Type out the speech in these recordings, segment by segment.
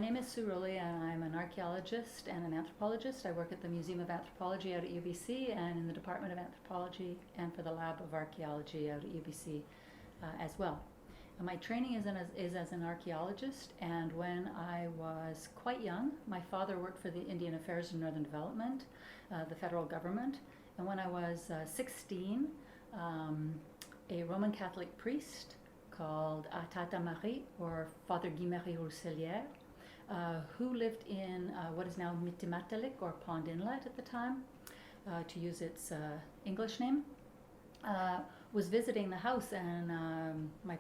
name is Sue Rowley, and I'm an archaeologist and an anthropologist. I work at the Museum of Anthropology out at UBC and in the Department of Anthropology and for the Lab of Archaeology out at UBC as well. And my training is as an archaeologist, and when I was quite young, my father worked for the Indian Affairs and Northern Development, the federal government, and when I was 16, a Roman Catholic priest called ataʔڵ, or Father Guy-Marie Rousselier, who lived in what is now Mi'timatelik, or Pond Inlet at the time, to use its English name, was visiting the house, and my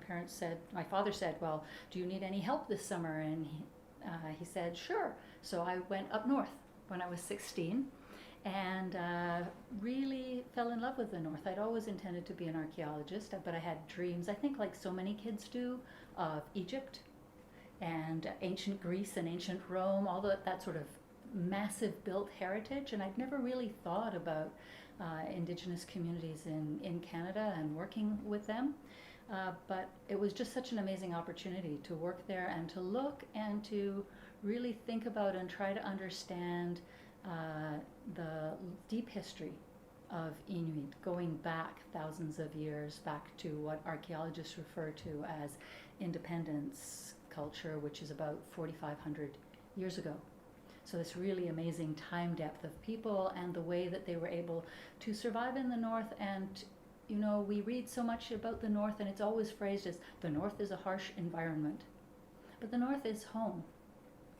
father said, well, do you need any help this summer? And he said, sure. So I went up north when I was 16, and really fell in love with the North. I'd always intended to be an archaeologist, but I had dreams, I think like so many kids do, of Egypt and ancient Greece and ancient Rome, all that sort of massive built heritage, and I'd never really thought about Indigenous communities in Canada and working with them. But it was just such an amazing opportunity to work there and to look and to really think about and try to understand the deep history of Inuit, going back thousands of years, back to what archaeologists refer to as independence culture, which is about 4,500 years ago. So this really amazing time depth of people and the way that they were able to survive in the North. And you know, we read so much about the North, and it's always phrased as the North is a harsh environment, but the North is home.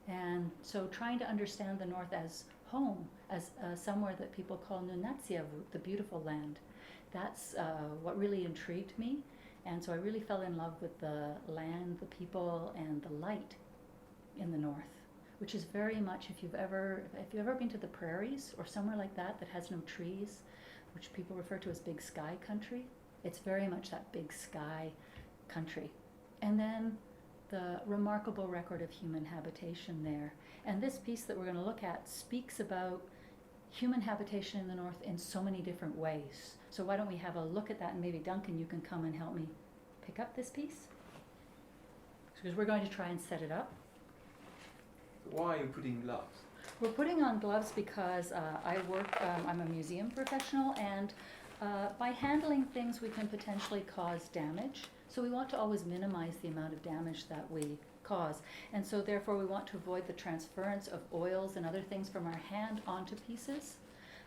And so trying to understand the North as home, as somewhere that people call Nunatsiavut, the beautiful land, that's what really intrigued me. And so I really fell in love with the land, the people, and the light in the North, which is very much, if you've ever been to the prairies or somewhere like that has no trees, which people refer to as big sky country, it's very much that big sky country. And then the remarkable record of human habitation there. And this piece that we're going to look at speaks about human habitation in the North in so many different ways. So why don't we have a look at that, and maybe Duncan, you can come and help me pick up this piece? Because we're going to try and set it up. Why are you putting gloves? We're putting on gloves because I'm a museum professional, and by handling things we can potentially cause damage. So we want to always minimize the amount of damage that we cause. And so therefore we want to avoid the transference of oils and other things from our hand onto pieces.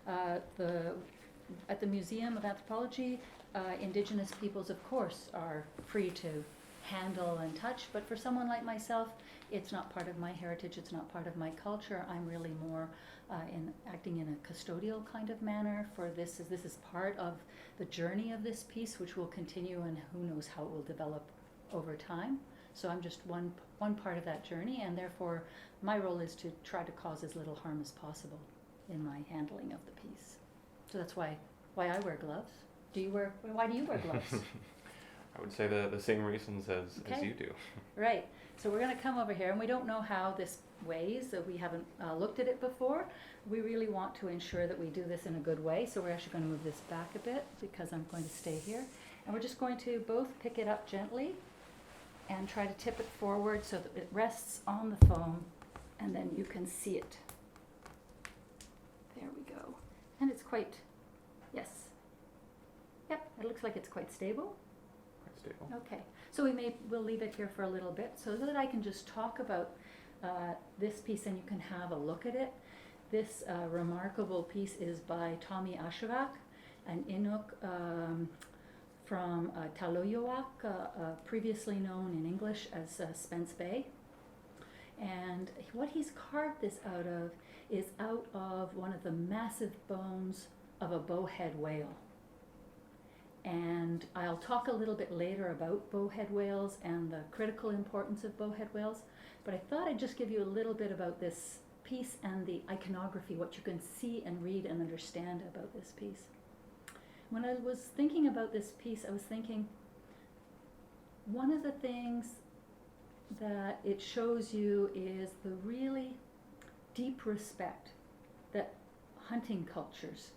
At the Museum of Anthropology, Indigenous peoples, of course, are free to handle and touch, but for someone like myself, it's not part of my heritage, it's not part of my culture. I'm really more acting in a custodial kind of manner for this. This is part of the journey of this piece, which will continue, and who knows how it will develop over time. So I'm just one part of that journey, and therefore my role is to try to cause as little harm as possible in my handling of the piece. So that's why I wear gloves. Why do you wear gloves? I would say the same reasons as you do. Right. So we're going to come over here, and we don't know how this weighs, so we haven't looked at it before. We really want to ensure that we do this in a good way, so we're actually going to move this back a bit because I'm going to stay here. And we're just going to both pick it up gently and try to tip it forward so that it rests on the foam, and then you can see it. There we go. And it's quite, yes. Yep, it looks like it's quite stable. Okay, so we'll leave it here for a little bit so that I can just talk about this piece and you can have a look at it. This remarkable piece is by Tommy Skszwx, an Inuk from Taloyowak, previously known in English as Xʷməthkվəy. And what he's carved this out of is out of one of the massive bones of a bowhead whale. And I'll talk a little bit later about bowhead whales and the critical importance of bowhead whales, but I thought I'd just give you a little bit about this piece and the iconography, what you can see and read and understand about this piece. When I was thinking about this piece, I was thinking one of the things that it shows you is the really deep respect that hunting cultures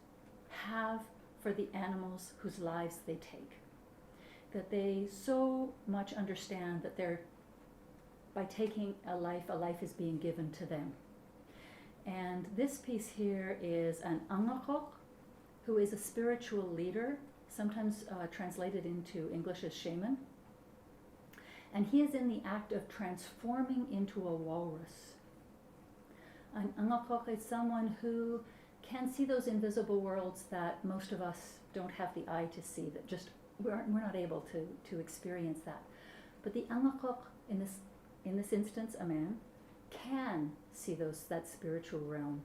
have for the animals whose lives they take. That they so much understand that they're by taking a life is being given to them. And this piece here is an Angakok, who is a spiritual leader, sometimes translated into English as shaman. And he is in the act of transforming into a walrus. An Angakok is someone who can see those invisible worlds that most of us don't have the eye to see, that just we're not able to experience that. But the Angakok, in this instance, a man, can see that spiritual realm.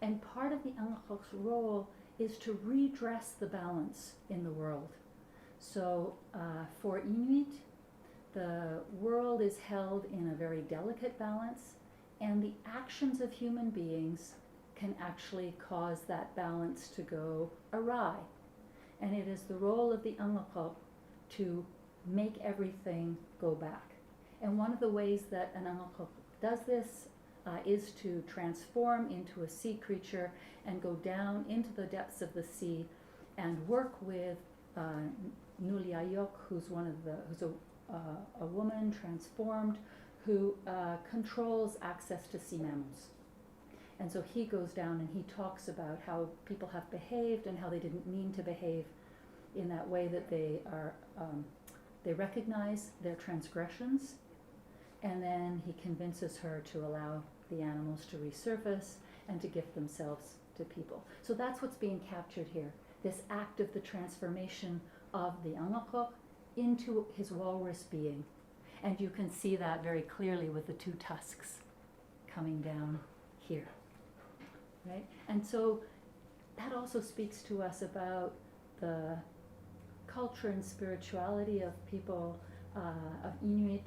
And part of the Angakok's role is to redress the balance in the world. So for Inuit, the world is held in a very delicate balance, and the actions of human beings can actually cause that balance to go awry. And it is the role of the Angakok to make everything go back. And one of the ways that an Angakok does this is to transform into a sea creature and go down into the depths of the sea and work with Nuliayok, who's a woman transformed who controls access to sea mammals. And so he goes down and he talks about how people have behaved and how they didn't mean to behave in that way, that they recognize their transgressions, and then he convinces her to allow the animals to resurface and to gift themselves to people. So that's what's being captured here, this act of the transformation of the Angakok into his walrus being. And you can see that very clearly with the two tusks coming down here, right? And so that also speaks to us about the culture and spirituality of people, of Inuit,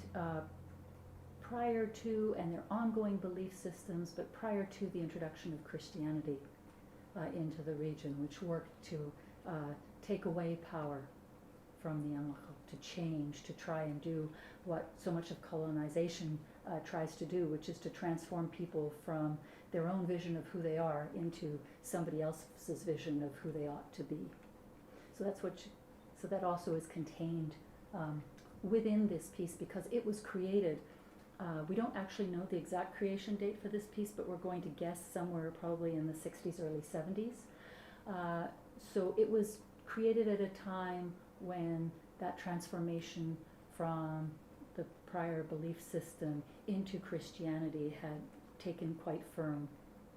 prior to, and their ongoing belief systems, but prior to the introduction of Christianity into the region, which worked to take away power from the Angakok, to change, to try and do what so much of colonization tries to do, which is to transform people from their own vision of who they are into somebody else's vision of who they ought to be. So so that also is contained within this piece, because it was created. We don't actually know the exact creation date for this piece, but we're going to guess somewhere probably in the 60s, early 70s. So it was created at a time when that transformation from the prior belief system into Christianity had taken quite firm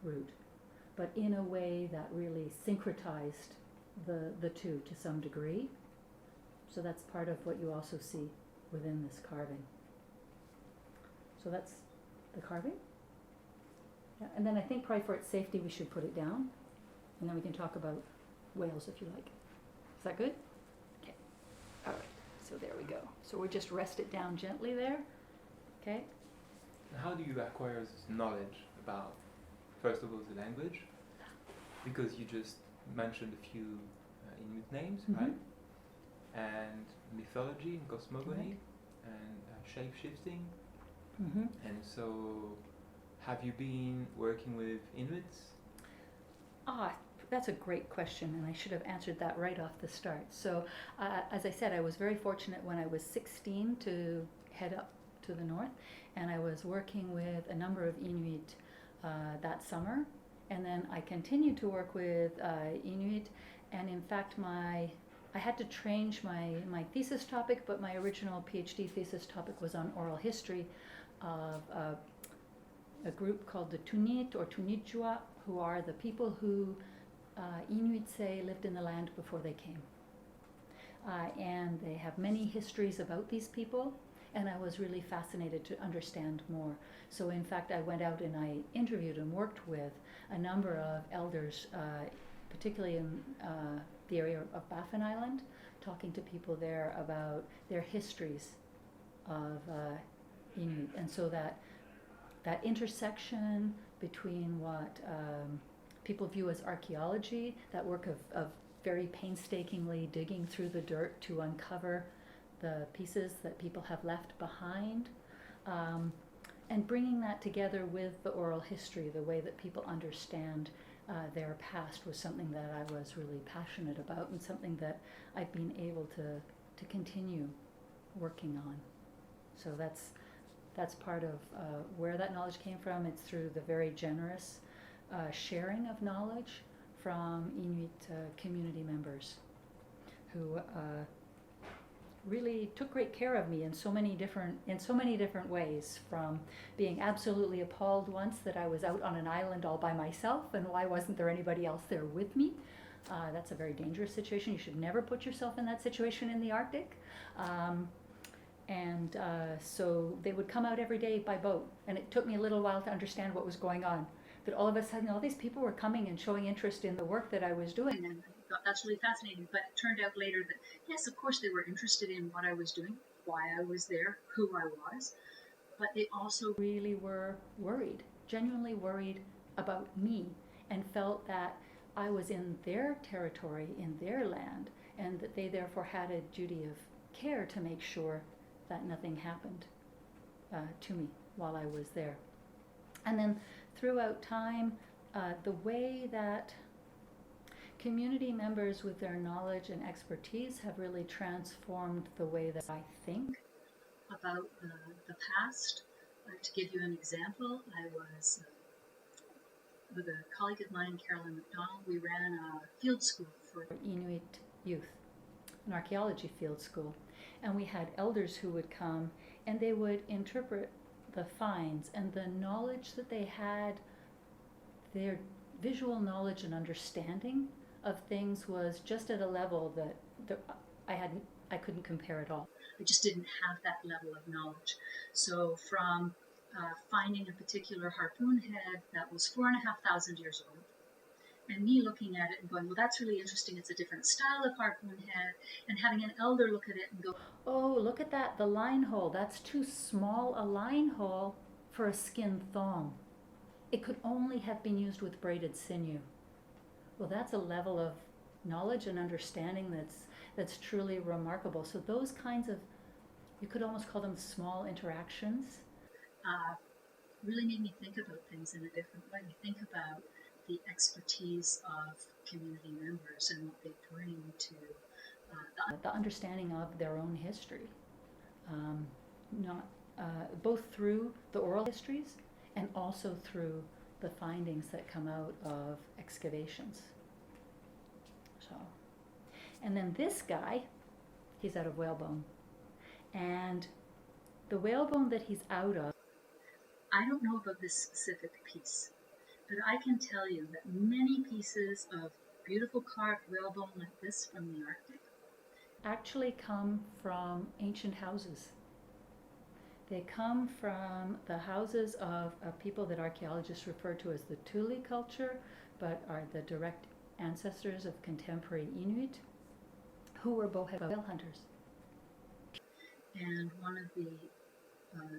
root, but in a way that really syncretized the two to some degree. So that's part of what you also see within this carving. So that's the carving. Yeah, and then I think probably for its safety we should put it down, and then we can talk about whales if you like. Is that good? Okay. All right. So there we go. So we'll just rest it down gently there. Okay. How do you acquire this knowledge about, first of all, the language? Because you just mentioned a few Inuit names, Mm-hmm. right? And mythology and cosmogony, and shape-shifting. Mm-hmm. And so, have you been working with Inuits? That's a great question, and I should have answered that right off the start. So, as I said, I was very fortunate when I was 16 to head up to the north, and I was working with a number of Inuit that summer, and then I continued to work with Inuit, and in fact I had to change my thesis topic, but my original PhD thesis topic was on oral history of a group called the Tunit or Tunitjua, who are the people who Inuit say lived in the land before they came. And they have many histories about these people, and I was really fascinated to understand more. So in fact I went out and I interviewed and worked with a number of elders, particularly in the area of Baffin Island, talking to people there about their histories of Inuit. And so that intersection between what people view as archaeology, that work of very painstakingly digging through the dirt to uncover the pieces that people have left behind, and bringing that together with the oral history, the way that people understand their past, was something that I was really passionate about, and something that I've been able to continue working on. So that's That's part of where that knowledge came from. It's through the very generous sharing of knowledge from Inuit community members who really took great care of me in so many different ways, from being absolutely appalled once that I was out on an island all by myself and why wasn't there anybody else there with me. That's a very dangerous situation. You should never put yourself in that situation in the Arctic. So they would come out every day by boat, and it took me a little while to understand what was going on. But all of a sudden, all these people were coming and showing interest in the work that I was doing, and I thought that's really fascinating. But it turned out later that, yes, of course, they were interested in what I was doing, why I was there, who I was, but they also really were worried, genuinely worried about me, and felt that I was in their territory, in their land, and that they therefore had a duty of care to make sure that nothing happened to me while I was there. And then throughout time, the way that community members with their knowledge and expertise have really transformed the way that I think about the past. To give you an example, I was with a colleague of mine, Carolyn McDonald. We ran a field school for Inuit youth, an archaeology field school. And we had elders who would come and they would interpret the finds, and the knowledge that they had, their visual knowledge and understanding of things was just at a level that I couldn't compare at all. I just didn't have that level of knowledge. So from finding a particular harpoon head that was 4,500 years old, and me looking at it and going, well, that's really interesting, it's a different style of harpoon head, and having an elder look at it and go, oh, look at that, the line hole, that's too small a line hole for a skin thong. It could only have been used with braided sinew. Well, that's a level of knowledge and understanding that's truly remarkable. So those kinds of, you could almost call them small interactions, really made me think about things in a different way. Think about the expertise of community members and what they bring to the understanding of their own history, both through the oral histories and also through the findings that come out of excavations. So, and then this guy, he's out of whalebone, and the whalebone that he's out of, I don't know about this specific piece, but I can tell you that many pieces of beautiful carved whalebone like this from the Arctic actually come from ancient houses. They come from the houses of people that archaeologists refer to as the Thule culture, but are the direct ancestors of contemporary Inuit, who were Bowhead whale hunters. And one of the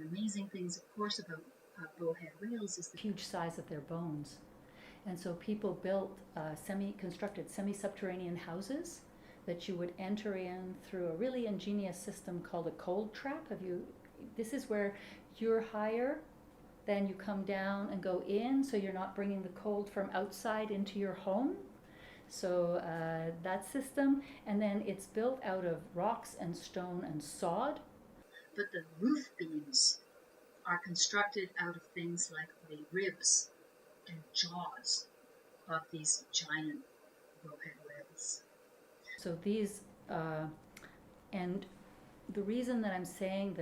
amazing things, of course, about Bowhead whales is the huge size of their bones. And so people built constructed semi-subterranean houses that you would enter in through a really ingenious system called a cold trap. This is where you're higher, then you come down and go in, so you're not bringing the cold from outside into your home. So that system, and then it's built out of rocks and stone and sod. But the roof beams are constructed out of things like the ribs and jaws of these giant bowhead whales. So these, and the reason that I'm saying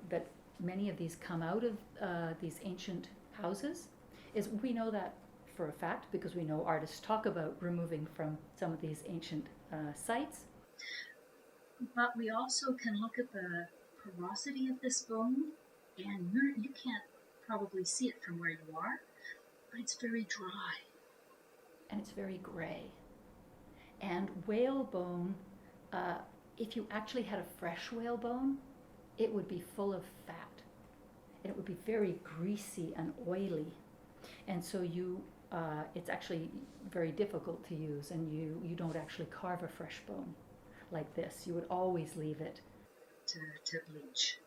that many of these come out of these ancient houses is we know that for a fact because we know artists talk about removing from some of these ancient sites. But we also can look at the porosity of this bone, and you can't probably see it from where you are, but it's very dry. And it's very gray. And whalebone, if you actually had a fresh whalebone, it would be full of fat. And it would be very greasy and oily. And so it's actually very difficult to use, and you don't actually carve a fresh bone like this. You would always leave it to bleach.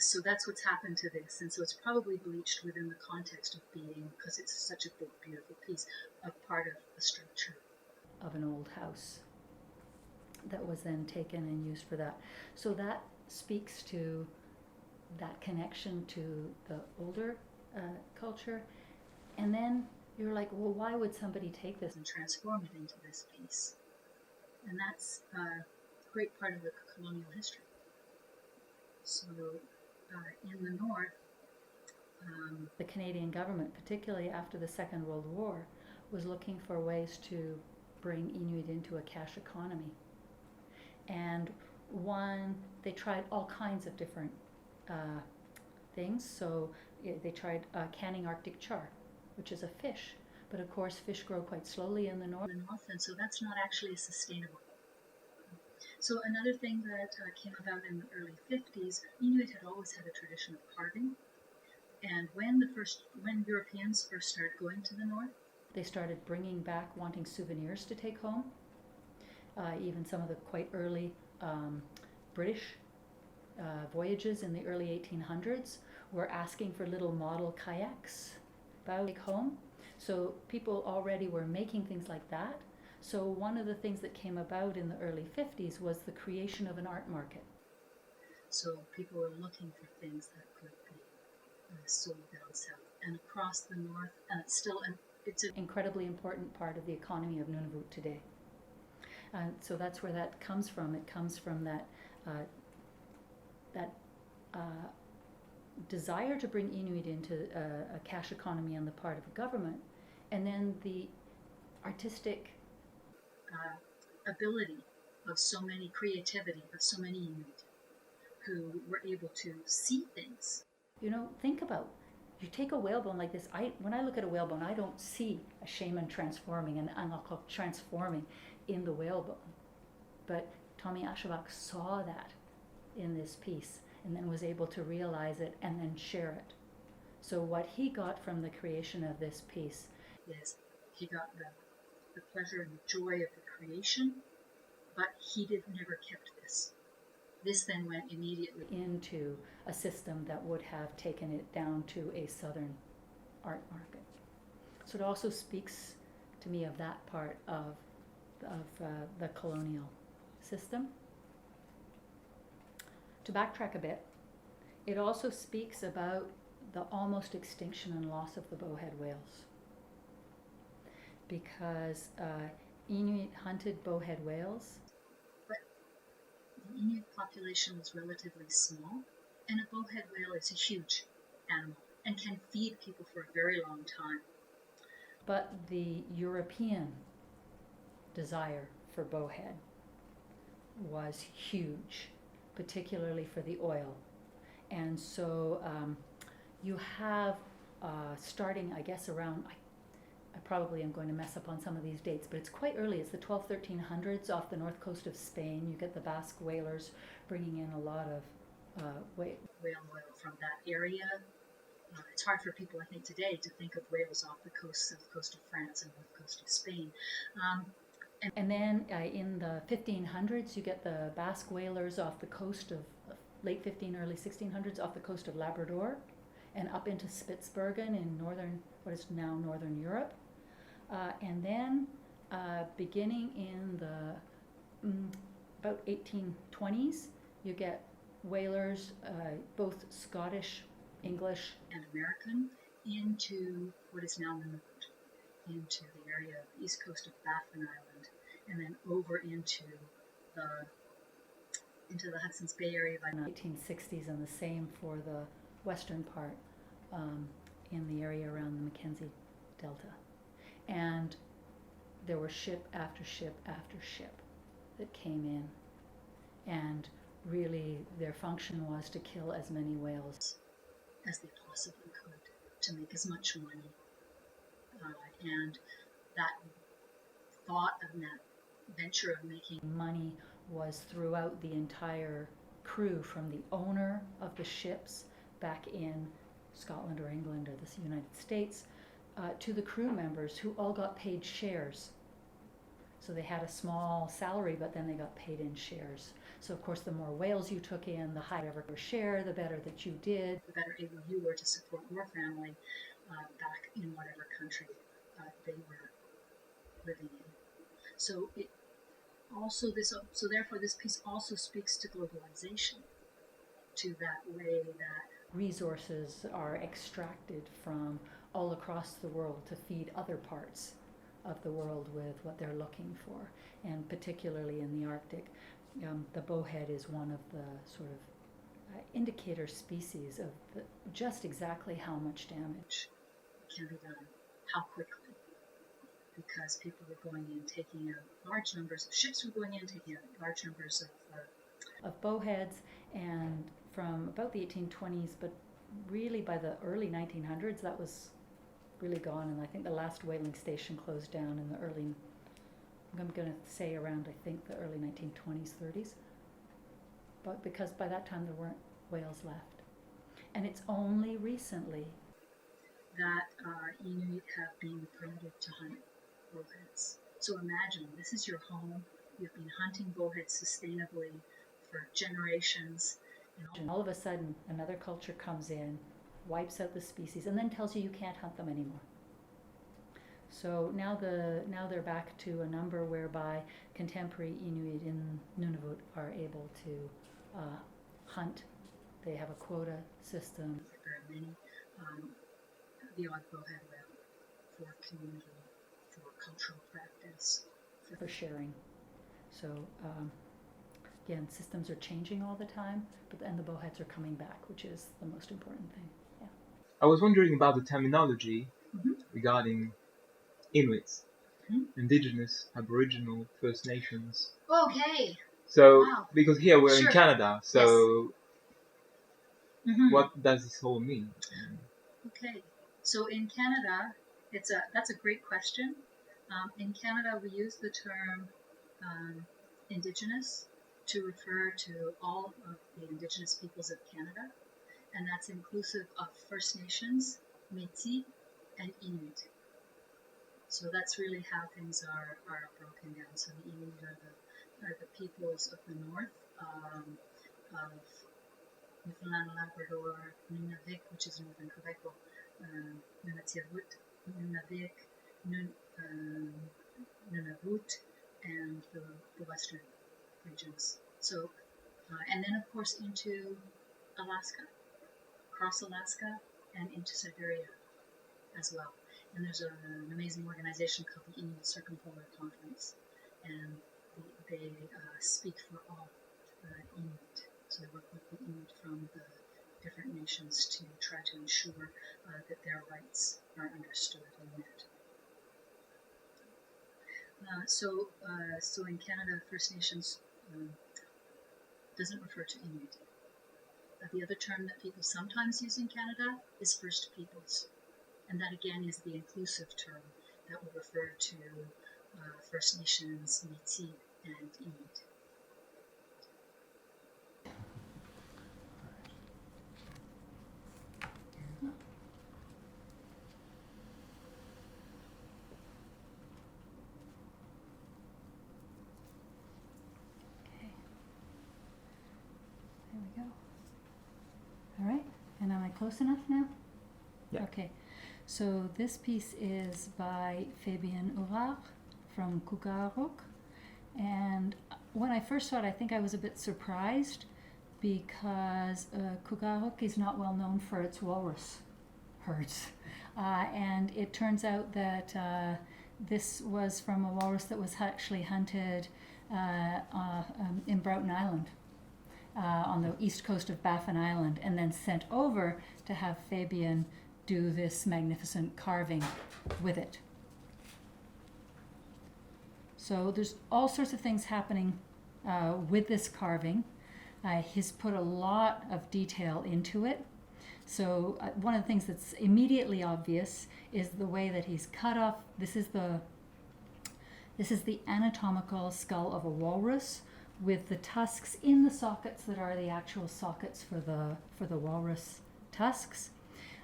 So that's what's happened to this, and so it's probably bleached within the context of being, because it's such a big, beautiful piece, a part of the structure of an old house that was then taken and used for that. So that speaks to that connection to the older culture. And then you're like, well, why would somebody take this and transform it into this piece? And that's a great part of the colonial history. So in the north, the Canadian government, particularly after the Second World War, was looking for ways to bring Inuit into a cash economy. And they tried all kinds of different things. So they tried canning Arctic char, which is a fish. But of course, fish grow quite slowly in the north, and so that's not actually sustainable. So another thing that came about in the early 50s, Inuit had always had a tradition of carving. And when Europeans first started going to the north, they started bringing back wanting souvenirs to take home. Even some of the quite early British voyages in the early 1800s were asking for little model kayaks to take home. So people already were making things like that. So one of the things that came about in the early 50s was the creation of an art market. So people were looking for things that could be sold down south and across the north, and it's an incredibly important part of the economy of Nunavut today. So that's where that comes from. It comes from that desire to bring Inuit into a cash economy on the part of the government, and then the artistic ability of so many, creativity of so many Inuit who were able to see things. You know, think about, you take a whalebone like this. When I look at a whalebone, I don't see a shaman transforming, an ancestral transforming in the whalebone. But Tommy Ashevak saw that in this piece and then was able to realize it and then share it. So what he got from the creation of this piece is he got the pleasure and the joy of the creation, but he never kept this. This then went immediately into a system that would have taken it down to a southern art market. So it also speaks to me of that part of the colonial system. To backtrack a bit, it also speaks about the almost extinction and loss of the bowhead whales, because Inuit hunted bowhead whales. The Inuit population was relatively small, and a bowhead whale is a huge animal and can feed people for a very long time. But the European desire for bowhead was huge, particularly for the oil. And so you have, starting, I guess, around, I probably am going to mess up on some of these dates, but it's quite early. It's the 1300s off the north coast of Spain. You get the Basque whalers bringing in a lot of whale oil from that area. It's hard for people, I think, today to think of whales off the coast, south coast of France and north coast of Spain. And then in the 1500s, you get the Basque whalers off the coast of late 15, early 1600s off the coast of Labrador and up into Spitsbergen in what is now northern Europe. And then beginning in the about 1820s, you get whalers, both Scottish, English, and American, into what is now Nunavut, into the area of the east coast of Baffin Island, and then over into the Hudson's Bay area by the 1860s, and the same for the western part in the area around the Mackenzie Delta. And there were ship after ship after ship that came in, and really their function was to kill as many whales as they possibly could to make as much money. And that thought and that venture of making money was throughout the entire crew, from the owner of the ships back in Scotland or England or the United States, to the crew members, who all got paid shares. So they had a small salary, but then they got paid in shares. So of course, the more whales you took in, the higher your share, the better that you did, the better able you were to support your family back in whatever country they were living in. So therefore this piece also speaks to globalization, to that way that resources are extracted from all across the world to feed other parts of the world with what they're looking for. And particularly in the Arctic, the bowhead is one of the sort of indicator species of just exactly how much damage can be done, how quickly. Because people were going in, taking out large numbers of ships were going in, taking out large numbers of bowheads, and from about the 1820s, but really by the early 1900s, that was really gone. And I think the last whaling station closed down in the early, I'm going to say around, I think, the early 1920s, 30s. But because by that time there weren't whales left. And it's only recently that Inuit have been permitted to hunt bowheads. So imagine, this is your home, you've been hunting bowheads sustainably for generations, and all of a sudden another culture comes in, wipes out the species, and then tells you can't hunt them anymore. So now they're back to a number whereby contemporary Inuit in Nunavut are able to hunt. They have a quota system. There are many, the odd bowhead whale for community, for cultural practice, for sharing. So again, systems are changing all the time, and the bowheads are coming back, which is the most important thing. Yeah. I was wondering about the terminology regarding Inuits, Indigenous, Aboriginal, First Nations. Okay. So, Wow. because here we're Sure. in Canada, so Yes. what does this all mean? Okay. So in Canada, that's a great question. In Canada, we use the term Indigenous to refer to all of the Indigenous peoples of Canada, and that's inclusive of First Nations, Métis, and Inuit. So that's really how things are broken down. So the Inuit are the peoples of the north, of Newfoundland and Labrador, Nunavik, which is northern Quebec, Nunavut, Nunavut, and the western regions. So, and then of course into Alaska, across Alaska, and into Siberia as well. And there's an amazing organization called the Inuit Circumpolar Conference, and they speak for all Inuit. So they work with the Inuit from the different nations to try to ensure that their rights are understood and met. So in Canada, First Nations doesn't refer to Inuit. The other term that people sometimes use in Canada is First Peoples. And that again is the inclusive term that will refer to First Nations, Métis, and Inuit. Okay. There we go. All right. And am I close enough now? Yeah. Okay. So this piece is by Fabian Urach from Tsleil-Waututh, and when I first saw it, I think I was a bit surprised because Tsleil-Waututh is not well known for its walrus herds, and it turns out that this was from a walrus that was actually hunted in Broughton Island. On the east coast of Baffin Island, and then sent over to have Fabian do this magnificent carving with it. So there's all sorts of things happening with this carving. He's put a lot of detail into it. So one of the things that's immediately obvious is the way that he's cut off. This is the anatomical skull of a walrus, with the tusks in the sockets that are the actual sockets for the walrus tusks.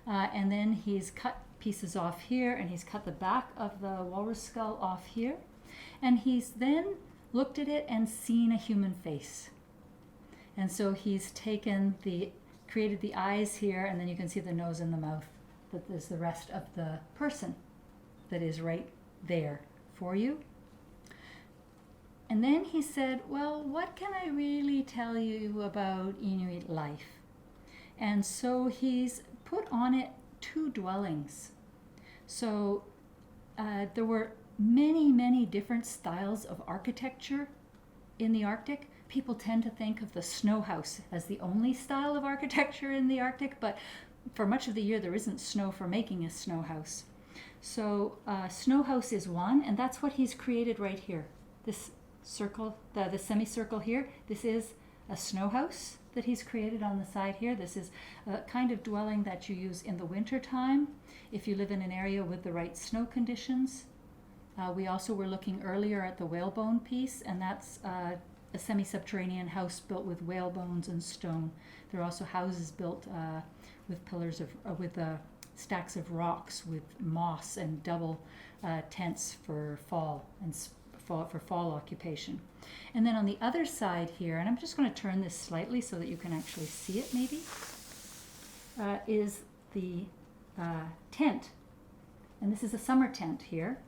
And then he's cut pieces off here, and he's cut the back of the walrus skull off here. And he's then looked at it and seen a human face. And so he's created the eyes here, and then you can see the nose and the mouth. That is the rest of the person that is right there for you. And then he said, well, what can I really tell you about Inuit life? And so he's put on it 2 dwellings. So there were many different styles of architecture in the Arctic. People tend to think of the snow house as the only style of architecture in the Arctic, but for much of the year there isn't snow for making a snow house. So snow house is one, and that's what he's created right here. This circle, the semicircle here, this is a snow house that he's created on the side here. This is a kind of dwelling that you use in the winter time if you live in an area with the right snow conditions. We also were looking earlier at the whalebone piece, and that's a semi-subterranean house built with whale bones and stone. There are also houses built with pillars of, with stacks of rocks with moss and double tents for fall and for fall occupation. And then on the other side here, and I'm just going to turn this slightly so that you can actually see it maybe, is the tent. And this is a summer tent here.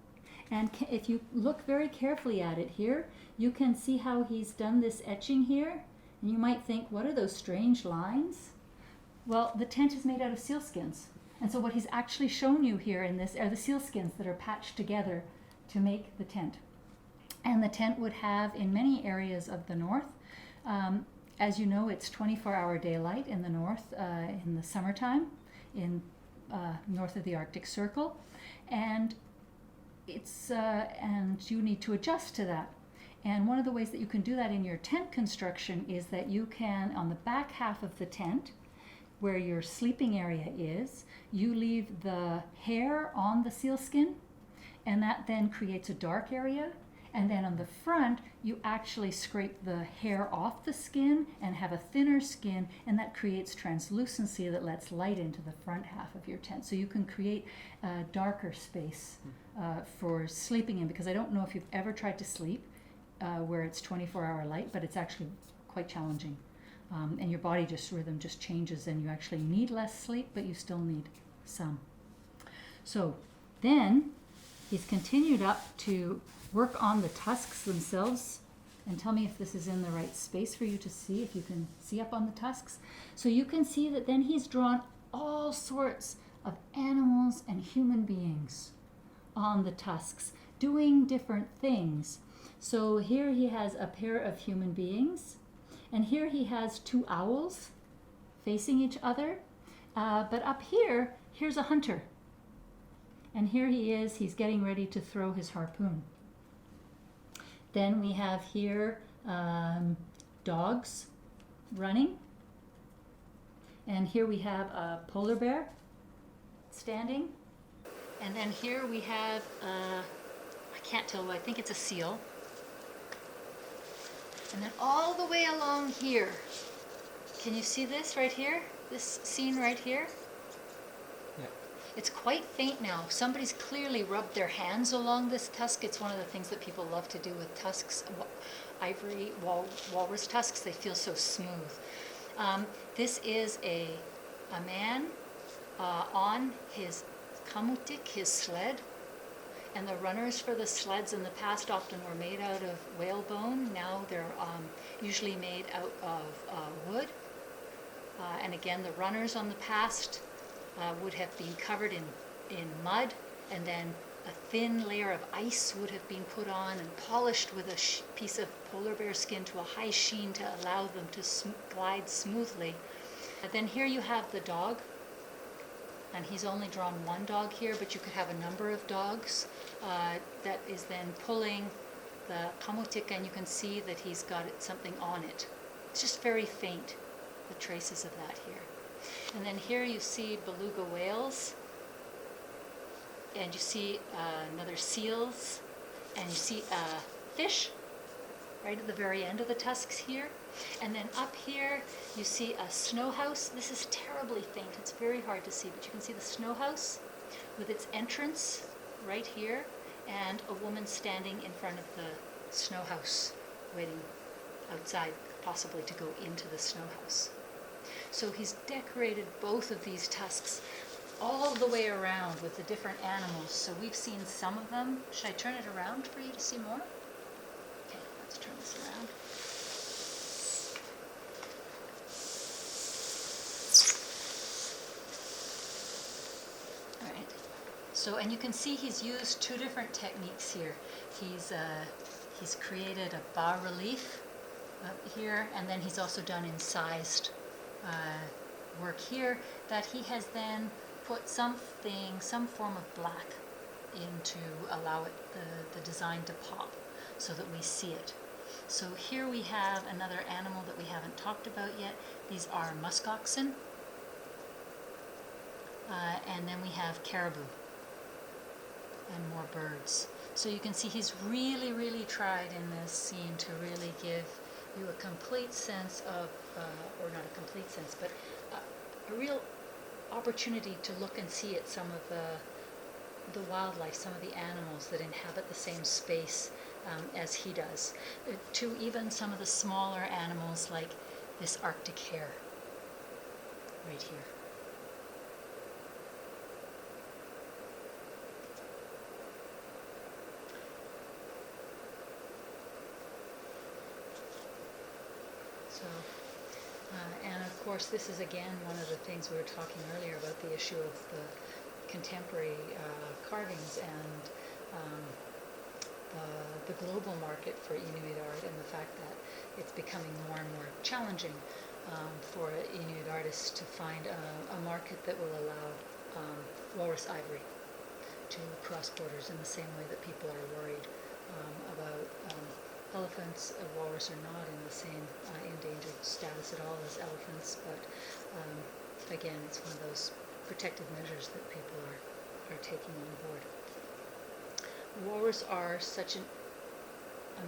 And if you look very carefully at it here, you can see how he's done this etching here. And you might think, what are those strange lines? Well, the tent is made out of sealskins. And so what he's actually shown you here in this are the sealskins that are patched together to make the tent. And the tent would have, in many areas of the north, as you know, it's 24-hour daylight in the north in the summertime, in north of the Arctic Circle. And and you need to adjust to that. And one of the ways that you can do that in your tent construction is that you can, on the back half of the tent, where your sleeping area is, you leave the hair on the sealskin, and that then creates a dark area. And then on the front, you actually scrape the hair off the skin and have a thinner skin, and that creates translucency that lets light into the front half of your tent. So you can create a darker space for sleeping in, because I don't know if you've ever tried to sleep where it's 24-hour light, but it's actually quite challenging. And your body rhythm just changes, and you actually need less sleep, but you still need some. So then he's continued up to work on the tusks themselves, and tell me if this is in the right space for you to see, if you can see up on the tusks. So you can see that then he's drawn all sorts of animals and human beings on the tusks, doing different things. So here he has a pair of human beings, and here he has 2 owls facing each other. But up here, here's a hunter. And here he is, he's getting ready to throw his harpoon. Then we have here dogs running. And here we have a polar bear standing. And then here we have, I can't tell, I think it's a seal. And then all the way along here, can you see this right here? This scene right here? Yeah. It's quite faint now. Somebody's clearly rubbed their hands along this tusk. It's one of the things that people love to do with tusks, ivory, walrus tusks. They feel so smooth. This is a man on his xʷməthkվəy, his sled. And the runners for the sleds in the past often were made out of whalebone. Now they're usually made out of wood. And again, the runners on the past would have been covered in mud, and then a thin layer of ice would have been put on and polished with a piece of polar bear skin to a high sheen to allow them to glide smoothly. And then here you have the dog. And he's only drawn 1 dog here, but you could have a number of dogs that is then pulling the xʷməthkվəy, and you can see that he's got something on it. It's just very faint, the traces of that here. And then here you see beluga whales, and you see another seals, and you see fish right at the very end of the tusks here. And then up here, you see a snow house. This is terribly faint. It's very hard to see, but you can see the snow house with its entrance right here, and a woman standing in front of the snow house, waiting outside, possibly to go into the snow house. So he's decorated both of these tusks all the way around with the different animals. So we've seen some of them. Should I turn it around for you to see more? Okay, let's turn this around. Right. So, and you can see he's used two different techniques here. He's created a bas relief up here, and then he's also done incised work here that he has then put some form of black in to allow it the design to pop so that we see it. So here we have another animal that we haven't talked about yet. These are musk oxen. And then we have caribou and more birds. So you can see he's really, really tried in this scene to really give you a complete sense of, or not a complete sense, but a real opportunity to look and see at some of the wildlife, some of the animals that inhabit the same space as he does, to even some of the smaller animals like this Arctic hare right here. So, and of course, this is again one of the things we were talking earlier about, the issue of the contemporary carvings and the global market for Inuit art, and the fact that it's becoming more and more challenging for Inuit artists to find a market that will allow walrus ivory to cross borders in the same way that people are worried about elephants. Walrus are not in the same endangered status at all as elephants, but again, it's one of those protective measures that people are taking on board. Walrus are such an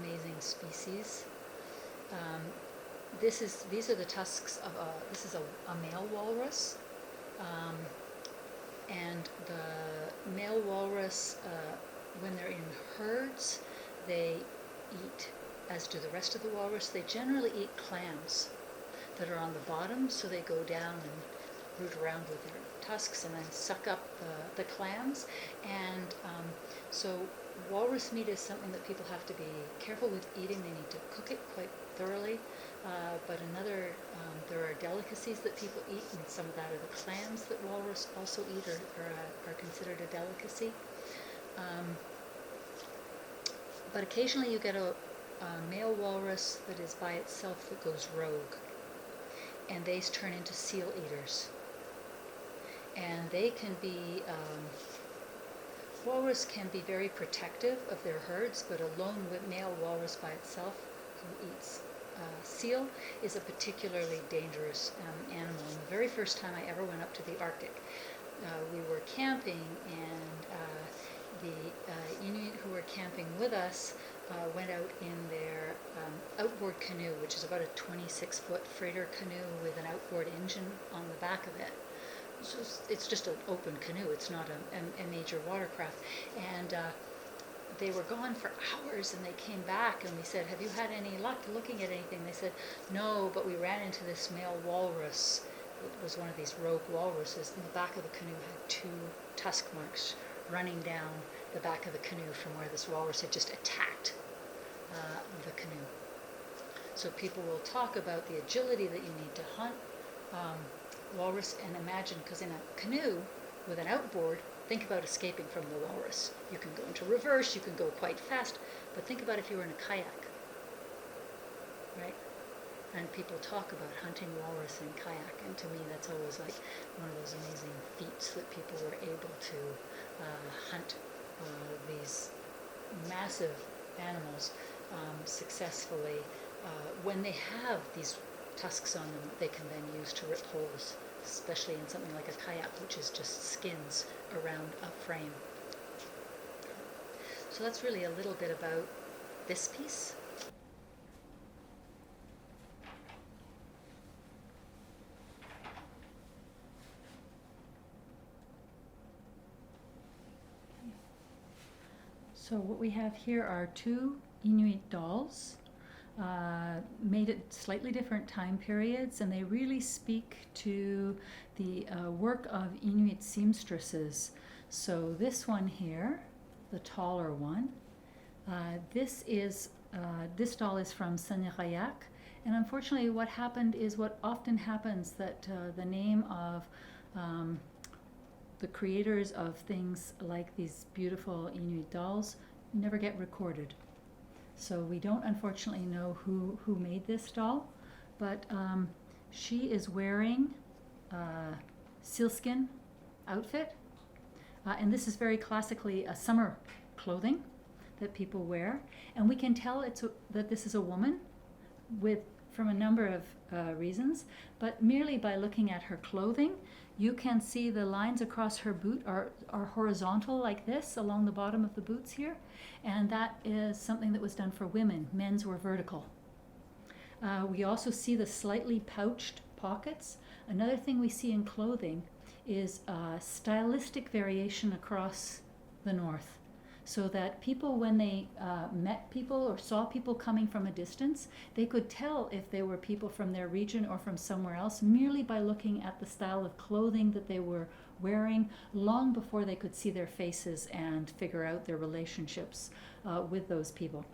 amazing species. These are the tusks of this is a male walrus, and the male walrus, when they're in herds, they eat, as do the rest of the walrus, they generally eat clams that are on the bottom, so they go down and root around with their tusks and then suck up the clams. And so walrus meat is something that people have to be careful with eating. They need to cook it quite thoroughly. But there are delicacies that people eat, and some of that are the clams that walrus also eat, are considered a delicacy. But occasionally you get a male walrus that is by itself that goes rogue, and they turn into seal eaters. And they can be, walrus can be very protective of their herds, but a lone male walrus by itself who eats seal is a particularly dangerous animal. And the very first time I ever went up to the Arctic, we were camping, and the Inuit who were camping with us went out in their outboard canoe, which is about a 26-foot freighter canoe with an outboard engine on the back of it. So it's just an open canoe. It's not a major watercraft. And they were gone for hours, and they came back, and we said, "Have you had any luck looking at anything?" They said, "No, but we ran into this male walrus." It was one of these rogue walruses, and the back of the canoe had 2 tusk marks running down the back of the canoe from where this walrus had just attacked the canoe. So people will talk about the agility that you need to hunt walrus, and imagine, because in a canoe with an outboard, think about escaping from the walrus. You can go into reverse, you can go quite fast, but think about if you were in a kayak, right? And people talk about hunting walrus in kayak, and to me that's always like one of those amazing feats that people were able to hunt these massive animals successfully. When they have these tusks on them, they can then use to rip holes, especially in something like a kayak, which is just skins around a frame. So that's really a little bit about this piece. So what we have here are 2 Inuit dolls, made at slightly different time periods, and they really speak to the work of Inuit seamstresses. So this one here, the taller one, this doll is from Sen'ákw, and unfortunately what happened is what often happens, that the name of the creators of things like these beautiful Inuit dolls never get recorded. So we don't unfortunately know who made this doll, but she is wearing a sealskin outfit. And this is very classically a summer clothing that people wear. And we can tell that this is a woman from a number of reasons, but merely by looking at her clothing, you can see the lines across her boot are horizontal like this along the bottom of the boots here. And that is something that was done for women. Men's were vertical. We also see the slightly pouched pockets. Another thing we see in clothing is a stylistic variation across the north, so that people, when they met people or saw people coming from a distance, they could tell if they were people from their region or from somewhere else merely by looking at the style of clothing that they were wearing long before they could see their faces and figure out their relationships with those people.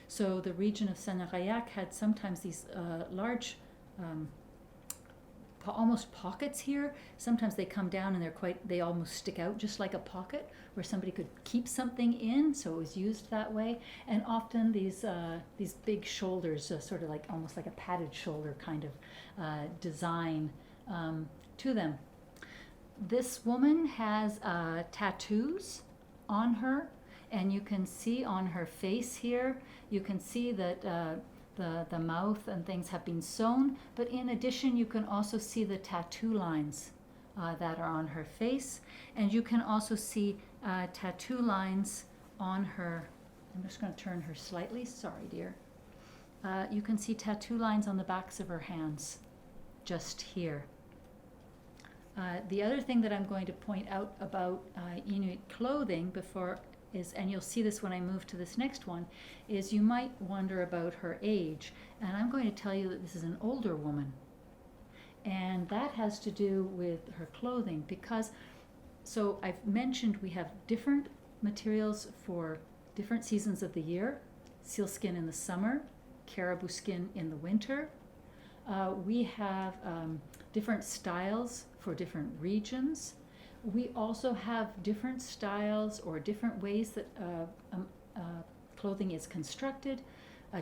So the region of Sen'ákw had sometimes these large almost pockets here. Sometimes they come down and they almost stick out just like a pocket where somebody could keep something in, so it was used that way. And often these big shoulders, sort of like almost like a padded shoulder kind of design to them. This woman has tattoos on her, and you can see on her face here, you can see that the mouth and things have been sewn, but in addition you can also see the tattoo lines that are on her face, and you can also see tattoo lines on her. I'm just going to turn her slightly, sorry dear. You can see tattoo lines on the backs of her hands, just here. The other thing that I'm going to point out about Inuit clothing and you'll see this when I move to this next one, is you might wonder about her age. And I'm going to tell you that this is an older woman. And that has to do with her clothing so I've mentioned we have different materials for different seasons of the year. Sealskin in the summer, caribou skin in the winter. We have different styles for different regions. We also have different styles or different ways that clothing is constructed,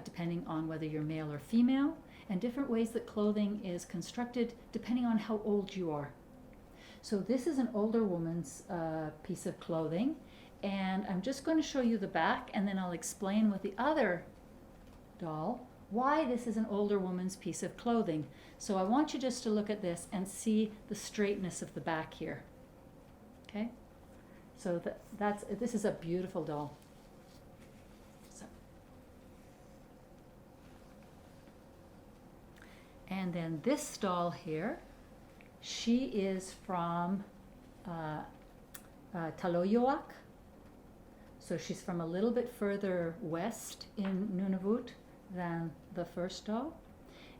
depending on whether you're male or female, and different ways that clothing is constructed depending on how old you are. So this is an older woman's piece of clothing, and I'm just going to show you the back, and then I'll explain with the other doll why this is an older woman's piece of clothing. So I want you just to look at this and see the straightness of the back here. Okay, so this is a beautiful doll. And then this doll here, she is from Taloyowak. So she's from a little bit further west in Nunavut than the first doll.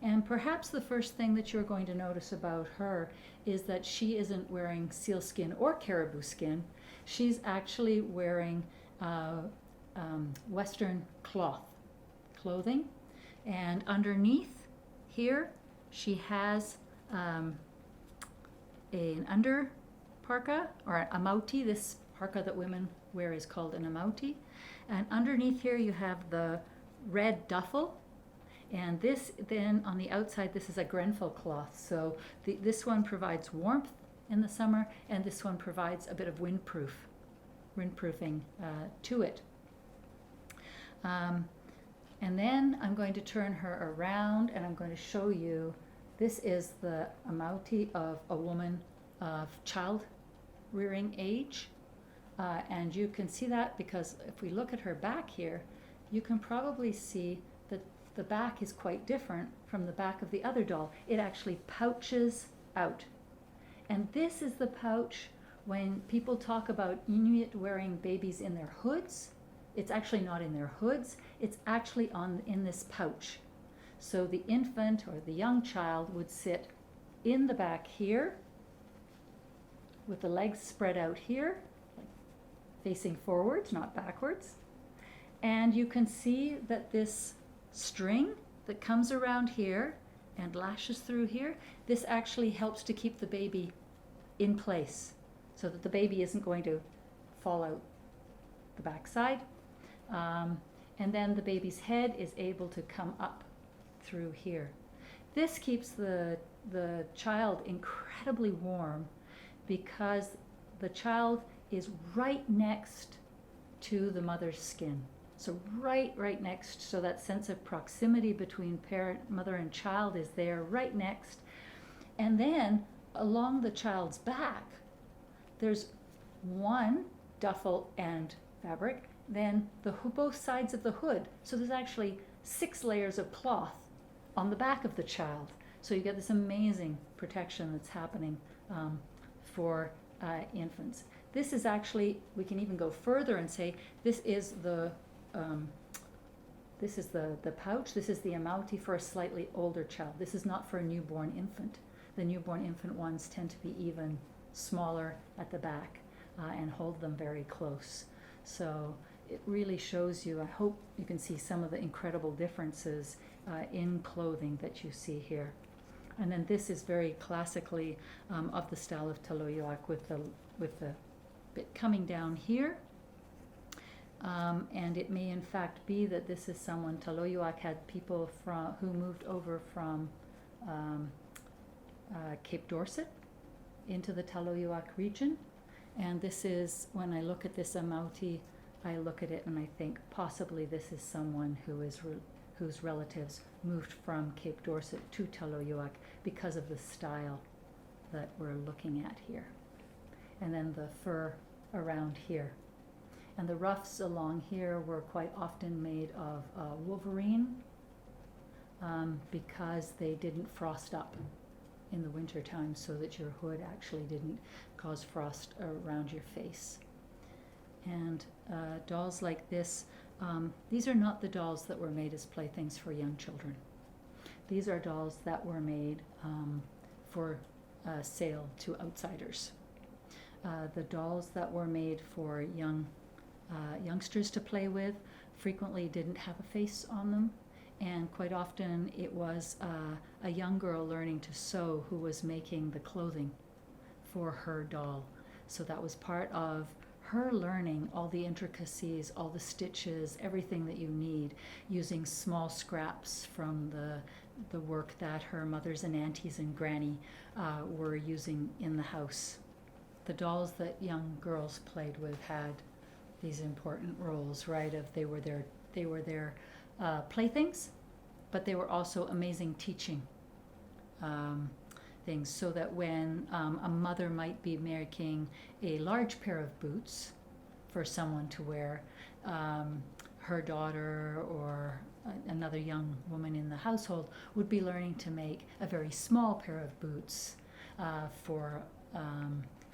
And perhaps the first thing that you're going to notice about her is that she isn't wearing sealskin or caribou skin. She's actually wearing Western clothing. And underneath here, she has an under parka, or a mauti. This parka that women wear is called an mauti. And underneath here you have the red duffel. And this then, on the outside, this is a Grenfell cloth. So this one provides warmth in the summer, and this one provides a bit of windproofing to it. And then I'm going to turn her around, and I'm going to show you, this is the mauti of a woman of child rearing age. And you can see that because if we look at her back here, you can probably see that the back is quite different from the back of the other doll. It actually pouches out. And this is the pouch when people talk about Inuit wearing babies in their hoods. It's actually not in their hoods, it's actually in this pouch. So the infant or the young child would sit in the back here with the legs spread out here, facing forwards, not backwards. And you can see that this string that comes around here and lashes through here, this actually helps to keep the baby in place so that the baby isn't going to fall out the backside. And then the baby's head is able to come up through here. This keeps the child incredibly warm because the child is right next to the mother's skin. So right next, so that sense of proximity between parent, mother and child is there right next. And then along the child's back, there's one duffel and fabric, then both sides of the hood. So there's actually 6 layers of cloth on the back of the child. So you get this amazing protection that's happening for infants. This is actually, we can even go further and say, this is the pouch. This is the amouti for a slightly older child. This is not for a newborn infant. The newborn infant ones tend to be even smaller at the back and hold them very close. So it really shows you, I hope you can see some of the incredible differences in clothing that you see here. And then this is very classically of the style of Taloyowak with the bit coming down here. And it may in fact be that this is someone, Taloyowak had people who moved over from Cape Dorset into the Taloyowak region. And this is, when I look at this amauti, I look at it and I think possibly this is someone whose relatives moved from Cape Dorset to Taloyowak because of the style that we're looking at here. And then the fur around here. And the ruffs along here were quite often made of wolverine because they didn't frost up in the winter time, so that your hood actually didn't cause frost around your face. And dolls like this, these are not the dolls that were made as playthings for young children. These are dolls that were made for sale to outsiders. The dolls that were made for youngsters to play with frequently didn't have a face on them, and quite often it was a young girl learning to sew who was making the clothing for her doll. So that was part of her learning all the intricacies, all the stitches, everything that you need, using small scraps from the work that her mothers and aunties and granny were using in the house. The dolls that young girls played with had these important roles, right? They were their playthings, but they were also amazing teaching things, so that when a mother might be making a large pair of boots for someone to wear, her daughter or another young woman in the household would be learning to make a very small pair of boots for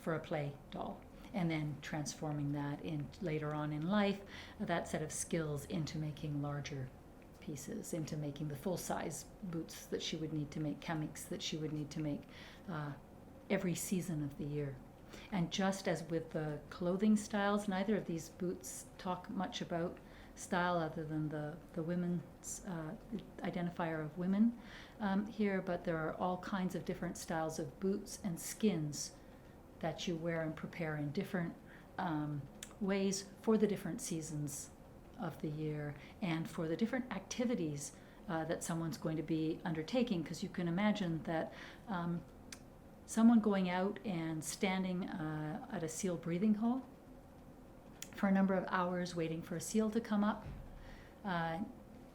a play doll, and then transforming that in later on in life, that set of skills into making larger pieces, into making the full-size boots that she would need to make, kamiks that she would need to make every season of the year. And just as with the clothing styles, neither of these boots talk much about style other than the women's identifier of women here, but there are all kinds of different styles of boots and skins that you wear and prepare in different ways for the different seasons of the year and for the different activities that someone's going to be undertaking, because you can imagine that someone going out and standing at a seal breathing hole for a number of hours waiting for a seal to come up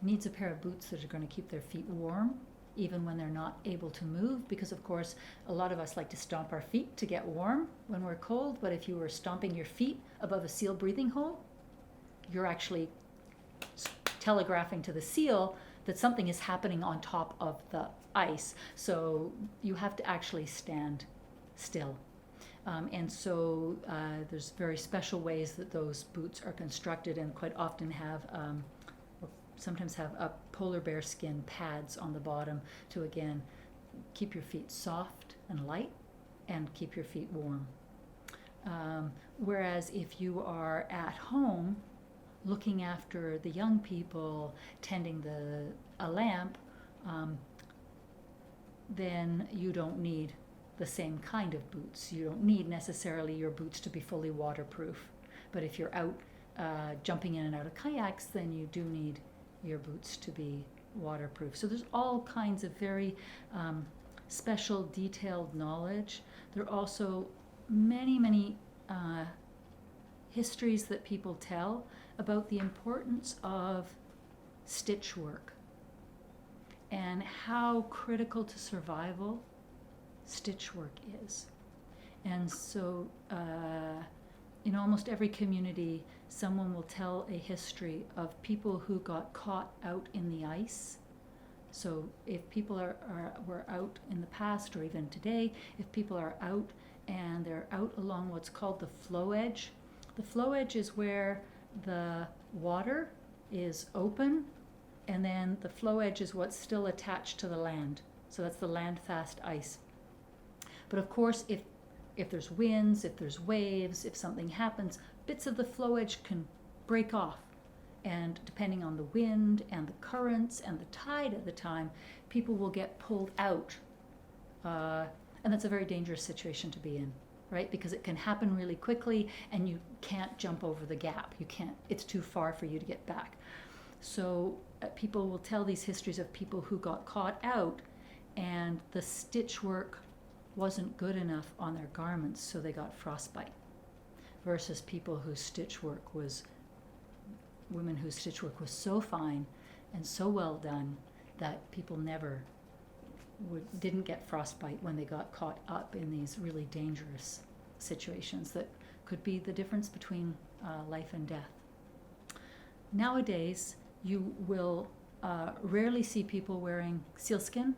needs a pair of boots that are going to keep their feet warm even when they're not able to move, because of course a lot of us like to stomp our feet to get warm when we're cold, but if you were stomping your feet above a seal breathing hole, you're actually telegraphing to the seal that something is happening on top of the ice. So you have to actually stand still. And so there's very special ways that those boots are constructed, and quite often have, sometimes have polar bear skin pads on the bottom to, again, keep your feet soft and light and keep your feet warm. Whereas if you are at home looking after the young people, tending a lamp, then you don't need the same kind of boots. You don't need necessarily your boots to be fully waterproof. But if you're out jumping in and out of kayaks, then you do need your boots to be waterproof. So there's all kinds of very special, detailed knowledge. There are also many, many histories that people tell about the importance of stitch work and how critical to survival stitch work is. And so in almost every community, someone will tell a history of people who got caught out in the ice. So if people were out in the past, or even today, if people are out and they're out along what's called the flow edge. The flow edge is where the water is open, and then the flow edge is what's still attached to the land. So that's the land-fast ice. But of course, if there's winds, if there's waves, if something happens, bits of the flow edge can break off. And depending on the wind and the currents and the tide at the time, people will get pulled out. And that's a very dangerous situation to be in, right? Because it can happen really quickly and you can't jump over the gap. You can't, it's too far for you to get back. So people will tell these histories of people who got caught out and the stitch work wasn't good enough on their garments, so they got frostbite, versus people whose stitch work was, women whose stitch work was so fine and so well done that people never didn't get frostbite when they got caught up in these really dangerous situations that could be the difference between life and death. Nowadays, you will rarely see people wearing sealskin.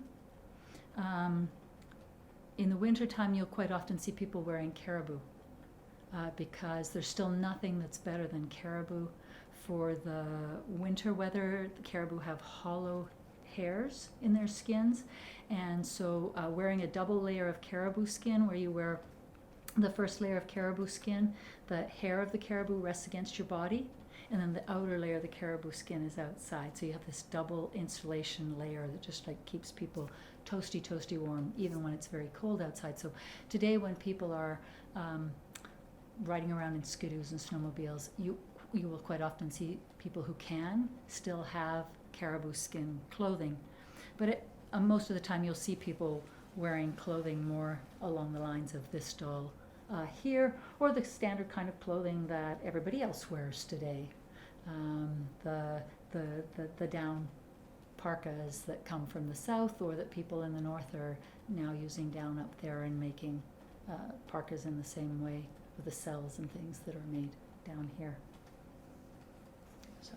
In the wintertime, you'll quite often see people wearing caribou because there's still nothing that's better than caribou. For the winter weather, the caribou have hollow hairs in their skins, and so wearing a double layer of caribou skin, where you wear the first layer of caribou skin, the hair of the caribou rests against your body, and then the outer layer of the caribou skin is outside. So you have this double insulation layer that just like keeps people toasty warm, even when it's very cold outside. So today, when people are riding around in skidoos and snowmobiles, you will quite often see people who can still have caribou skin clothing. But most of the time you'll see people wearing clothing more along the lines of this doll here, or the standard kind of clothing that everybody else wears today. The down parkas that come from the south, or that people in the north are now using down up there and making parkas in the same way with the cells and things that are made down here. So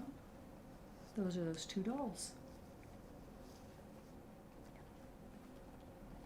those are those two dolls.